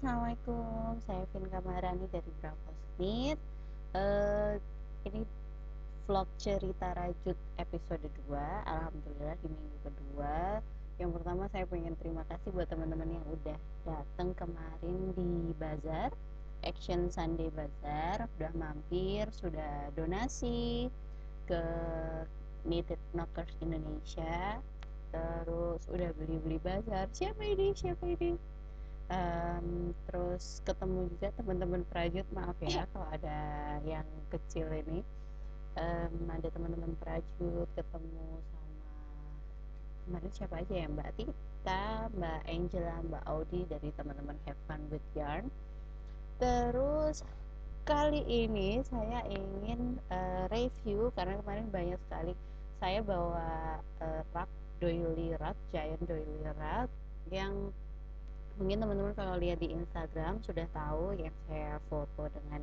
Assalamualaikum, saya Vinka Maharani dari Bravo Smith. Eh, ini vlog cerita rajut episode 2. Alhamdulillah di minggu kedua. Yang pertama saya pengen terima kasih buat teman-teman yang udah datang kemarin di Bazar, Action Sunday Bazar, udah mampir, sudah donasi ke Knitted Knockers Indonesia. Terus udah beli-beli bazar. Siapa ini? Terus ketemu juga teman-teman Prajut, maaf ya kalau ada yang kecil ini. Ada teman-teman Prajut, ketemu sama kemarin siapa aja ya, Mbak Tita, Mbak Angela, Mbak Audi dari teman-teman Have Fun with Yarn. Terus kali ini saya ingin review karena kemarin banyak sekali saya bawa rak doily rak, giant doily rak yang mungkin teman-teman kalau lihat di Instagram sudah tahu yang saya foto dengan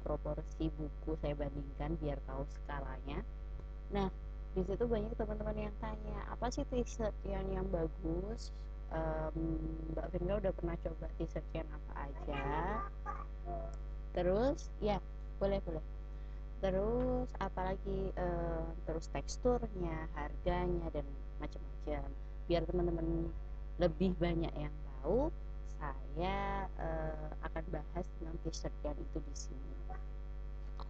proporsi buku, saya bandingkan biar tahu skalanya. Nah, di situ banyak teman-teman yang tanya apa sih t-shirt yang bagus. Mbak Vinda udah pernah coba t-shirt yang apa aja, terus ya boleh terus apalagi, terus teksturnya, harganya, dan macam-macam. Biar teman-teman lebih banyak yang tahu, saya akan bahas tentang t-shirt yang itu di sini.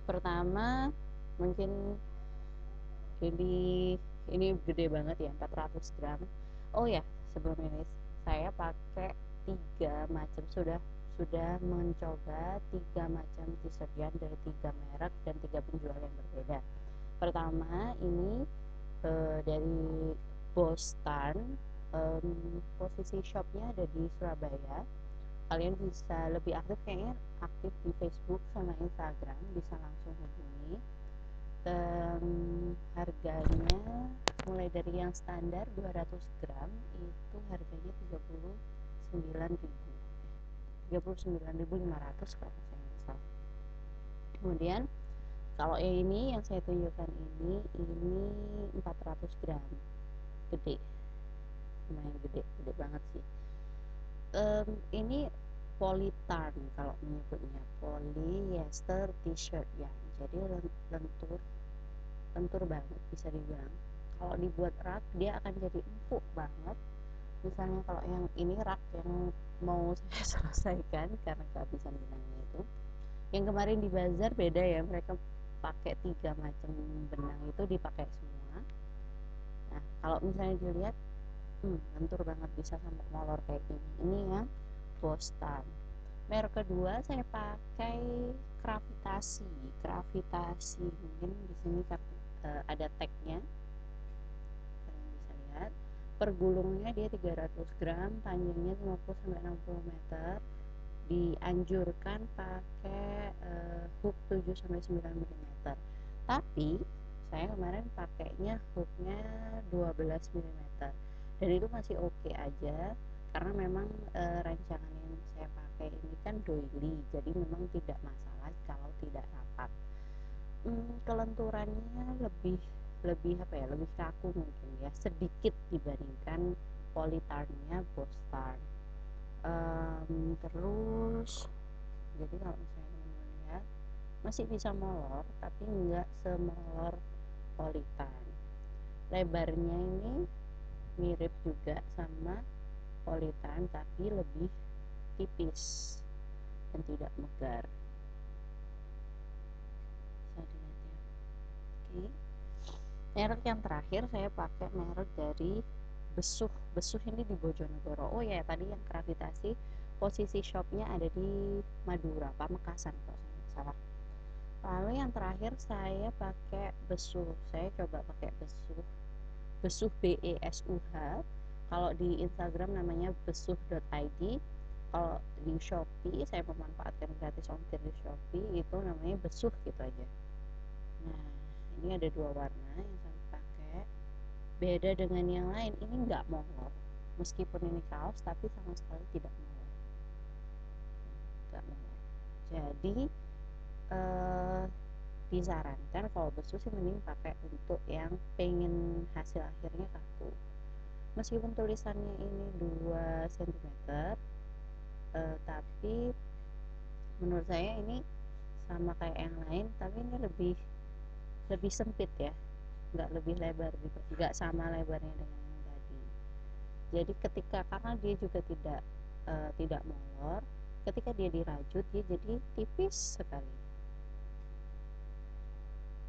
Pertama, mungkin ini gede banget ya, 400 gram. Oh ya, sebelum ini saya pakai tiga macam, sudah mencoba tiga macam t-shirt yarn dari tiga merek dan tiga penjual yang berbeda. Pertama ini dari Bostan, posisi shopnya ada di Surabaya. Kalian bisa lebih aktif, kayaknya aktif di Facebook sama Instagram, bisa langsung hubungi. Harganya mulai dari yang standar 200 gram itu harganya 39.500 kalau saya nggak salah. Kemudian kalau ini yang saya tunjukkan ini 400 gram, gede, lumayan gede banget sih. Ini polytarn kalau menyebutnya, polyester t-shirt ya, jadi lentur banget bisa dibilang. Kalau dibuat rak dia akan jadi empuk banget. Misalnya kalau yang ini rak yang mau saya selesaikan karena kehabisan benangnya itu, yang kemarin di bazar beda ya, mereka pakai tiga macam benang itu dipakai semua. Nah kalau misalnya dilihat, lentur banget, bisa sampai molor kayak ini yang Boston. Merek kedua saya pakai gravitasi mungkin di sini kan ada tagnya, kalian bisa lihat. Per gulungnya dia 300 gram, panjangnya 50-60 meter. Dianjurkan pakai hook 7-9 mm. Tapi saya kemarin pakainya hooknya 12 mm dan itu masih oke aja, karena memang rancangan yang saya pakai ini kan doily, jadi memang tidak masalah kalau tidak rapat. Kelenturannya lebih apa ya, lebih kaku mungkin ya, sedikit dibandingkan polytarnnya Boston. Terus jadi kalau misalnya teman-teman lihat masih bisa molor tapi enggak semolor polytarn. Lebarnya ini mirip juga sama polytarn tapi lebih tipis dan tidak megar, bisa dilihat ya. Oke, merek yang terakhir saya pakai merek dari Besuh ini di Bojonegoro. Oh ya, tadi yang gravitasi posisi shopnya ada di Madura, Pamekasan kalau saya nggak salah. Lalu yang terakhir saya pakai Besuh, saya coba pakai Besuh BESUH. Kalau di Instagram namanya besuh.id, kalau di Shopee saya memanfaatkan gratis ongkir di Shopee, itu namanya Besuh gitu aja. Nah ini ada dua warna yang saya pakai, beda dengan yang lain, ini nggak molor, meskipun ini kaos tapi sama sekali tidak molor, jadi disarankan kalau Besuh sih mending pakai untuk yang pengen hasil akhirnya kaku. Meskipun tulisannya ini 2 cm, Tapi menurut saya ini sama kayak yang lain, tapi ini lebih lebih sempit ya, nggak lebih lebar gitu, nggak sama lebarnya dengan yang tadi. Jadi ketika karena dia juga tidak molor, ketika dia dirajut dia jadi tipis sekali.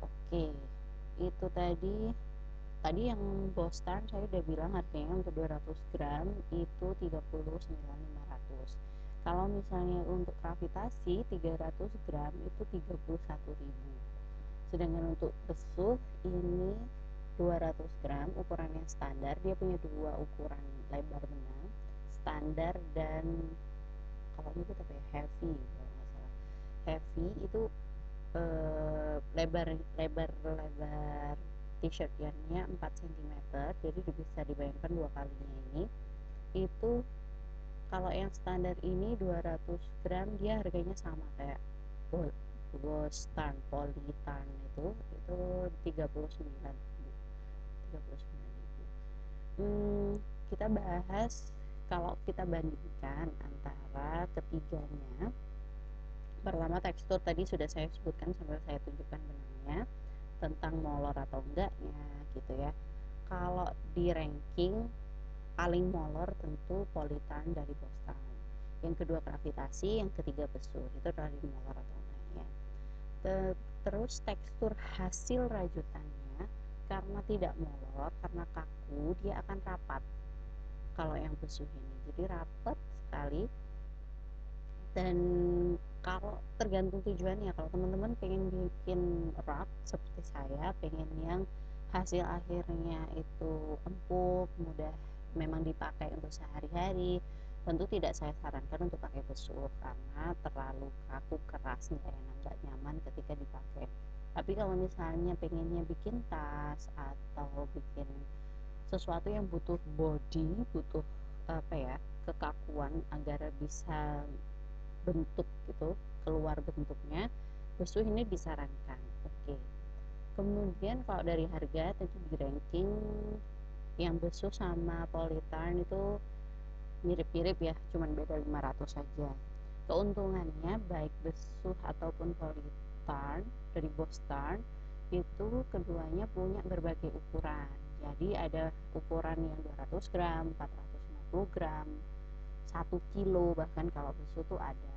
Oke, itu tadi yang Bostan saya udah bilang harganya untuk 200 gram itu 39.500. Kalau misalnya untuk gravitasi 300 gram itu 31.000. Sedangkan untuk besuh ini 200 gram ukurannya standar, dia punya dua ukuran lebar benang, standar dan kalau ini apa ya, heavy kalau nggak salah. Heavy itu lebar lebar lebar t-shirtnya 4 cm, jadi bisa dibayangkan dua kalinya ini. Itu kalau yang standar ini 200 gram dia harganya sama kayak Bostan Politan itu 39.000. Kita bahas kalau kita bandingkan antara ketiganya. Pertama, tekstur tadi sudah saya sebutkan sampai saya tunjukkan benangnya, tentang molor atau enggaknya gitu ya. Kalau di ranking paling molor tentu Politan dari Bostan, yang kedua gravitasi, yang ketiga besuh. Itu dari molor atau enggaknya. Terus tekstur hasil rajutannya, karena tidak molor, karena kaku, dia akan rapat kalau yang besuh ini, jadi rapat sekali. Dan kalau tergantung tujuannya, kalau teman-teman pengen bikin wrap seperti saya, pengen yang hasil akhirnya itu empuk, mudah memang dipakai untuk sehari-hari, tentu tidak saya sarankan untuk pakai besuh karena terlalu kaku, keras, nggak enak, nggak nyaman ketika dipakai. Tapi kalau misalnya pengennya bikin tas atau bikin sesuatu yang butuh body, butuh apa ya, kekakuan agar bisa bentuk gitu, keluar bentuknya, besuh ini disarankan. Oke. Kemudian kalau dari harga tentu di ranking yang besuh sama Politan itu mirip-mirip ya, cuman beda 500 saja. Keuntungannya baik besuh ataupun Politan dari Bostan itu keduanya punya berbagai ukuran. Jadi ada ukuran yang 200 gram, 450 gram, 1 kilo, bahkan kalau besuh tuh ada.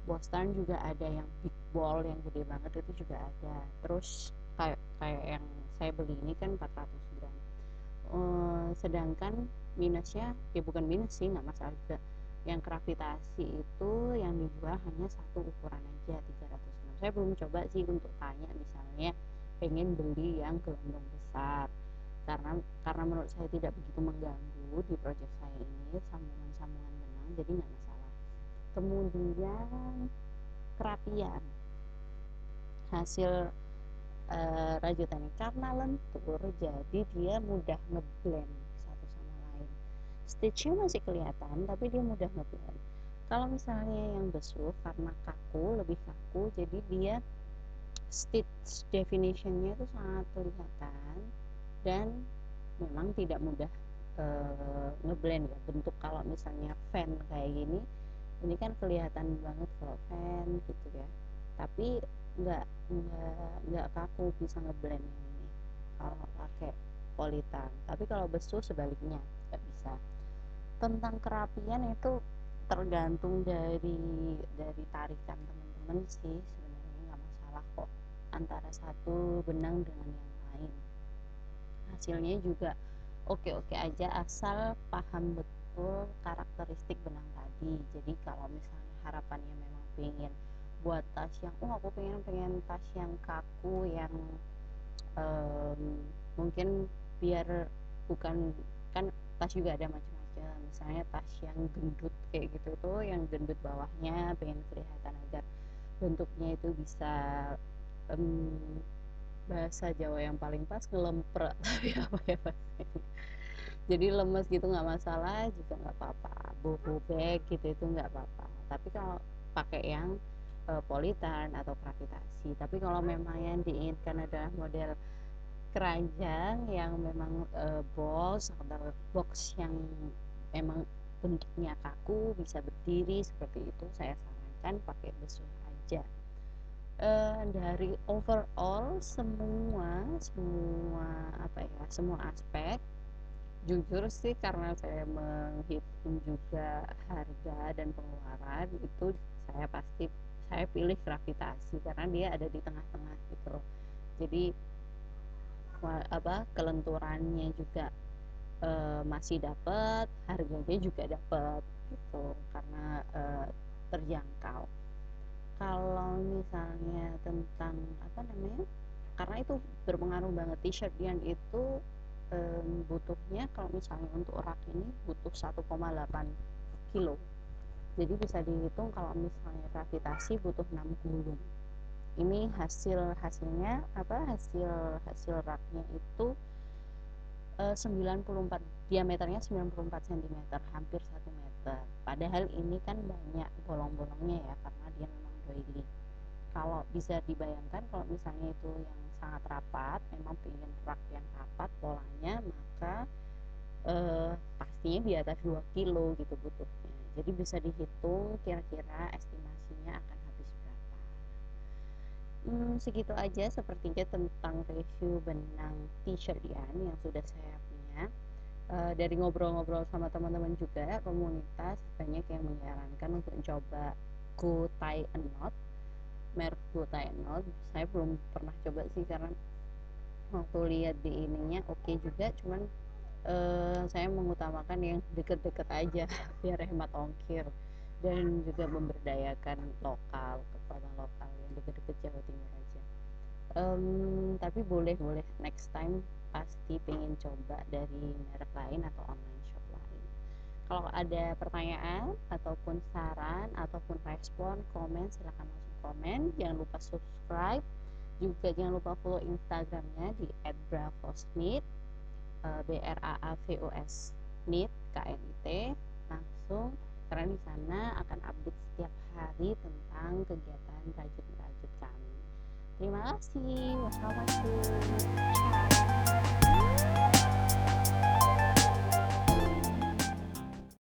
Bostan juga ada yang big ball yang gede banget, itu juga ada. Terus kayak yang saya beli ini kan 400 gram. Sedangkan minusnya ya bukan minus sih, nggak masalah juga, yang gravitasi itu yang dijual hanya satu ukuran aja 300 gram. Saya belum coba sih untuk tanya misalnya pengen beli yang gelombang besar, karena menurut saya tidak begitu mengganggu di project saya ini, sambungan-sambungan benang, jadi nggak masalah. Kemudian kerapian hasil rajutannya, karena lentur jadi dia mudah ngeblend satu sama lain. Stitchnya masih kelihatan tapi dia mudah ngeblend. Kalau misalnya yang besuh karena kaku, lebih kaku, jadi dia stitch definitionnya itu sangat kelihatan dan memang tidak mudah ngeblend ya. Bentuk kalau misalnya fan kayak gini, ini kan kelihatan banget kalau fan gitu ya, tapi nggak nggak kaku, bisa ngeblend yang ini kalau pakai Politan. Tapi kalau besuh sebaliknya nggak bisa. Tentang kerapian itu tergantung dari tarikan teman-teman sih, sebenarnya nggak masalah kok antara satu benang dengan yang lain, hasilnya juga oke-oke aja asal paham betul karakteristik benang tadi. Jadi kalau misalnya harapannya memang pengen buat tas yang aku pengen tas yang kaku, yang um, mungkin biar bukan, kan tas juga ada macam-macam, misalnya tas yang gendut kayak gitu tuh, yang gendut bawahnya pengen kelihatan agar bentuknya itu bisa um, bahasa Jawa yang paling pas ngelemprak tapi apa ya bahasa ini, jadi lemes gitu nggak masalah juga, nggak apa-apa, boho bag gitu itu nggak apa-apa. Tapi kalau pakai yang Politan atau gravitasi. Tapi kalau memang yang diinginkan adalah model keranjang yang memang box atau box yang emang bentuknya kaku, bisa berdiri seperti itu, saya sarankan pakai besuh aja. Dari overall semua aspek, jujur sih karena saya menghitung juga harga dan pengeluaran, itu saya pilih gravitasi karena dia ada di tengah-tengah gitu loh. Jadi kelenturannya juga masih dapat, harganya juga dapat gitu karena terjangkau. Kalau misalnya tentang karena itu berpengaruh banget, t-shirt yang itu butuhnya kalau misalnya untuk rak ini butuh 1,8 kilo, jadi bisa dihitung kalau misalnya gravitasi butuh 6 gulung. Ini hasilnya hasil raknya itu 94, diameternya 94 cm, hampir 1 meter. Padahal ini kan banyak bolong-bolongnya ya karena dia memang doily. Kalau bisa dibayangkan kalau misalnya itu yang sangat rapat, memang pengen rak yang rapat polanya, maka pastinya di atas 2 kilo gitu butuhnya. Jadi bisa dihitung kira-kira estimasinya akan habis berapa. Segitu aja sepertinya tentang review benang t-shirt yang sudah saya punya. Dari ngobrol-ngobrol sama teman-teman juga komunitas, banyak yang menyarankan untuk coba Go Tie a Knot, merek Go Tie a Knot. Saya belum pernah coba sih karena waktu lihat di ininya oke juga, cuman saya mengutamakan yang deket-deket aja biar hemat ongkir dan juga memberdayakan kekuatan lokal yang deket-deket Jawa Timur aja. Tapi boleh next time pasti pengen coba dari merek lain atau online shop lain. Kalau ada pertanyaan ataupun saran ataupun respon, komen, silahkan langsung komen. Jangan lupa subscribe, juga jangan lupa follow Instagramnya di @bravosnit, BRAAVOS knit KNIT, langsung, karena di sana akan update setiap hari tentang kegiatan rajut-rajut kami. Terima kasih. Wassalamualaikum. Ciao.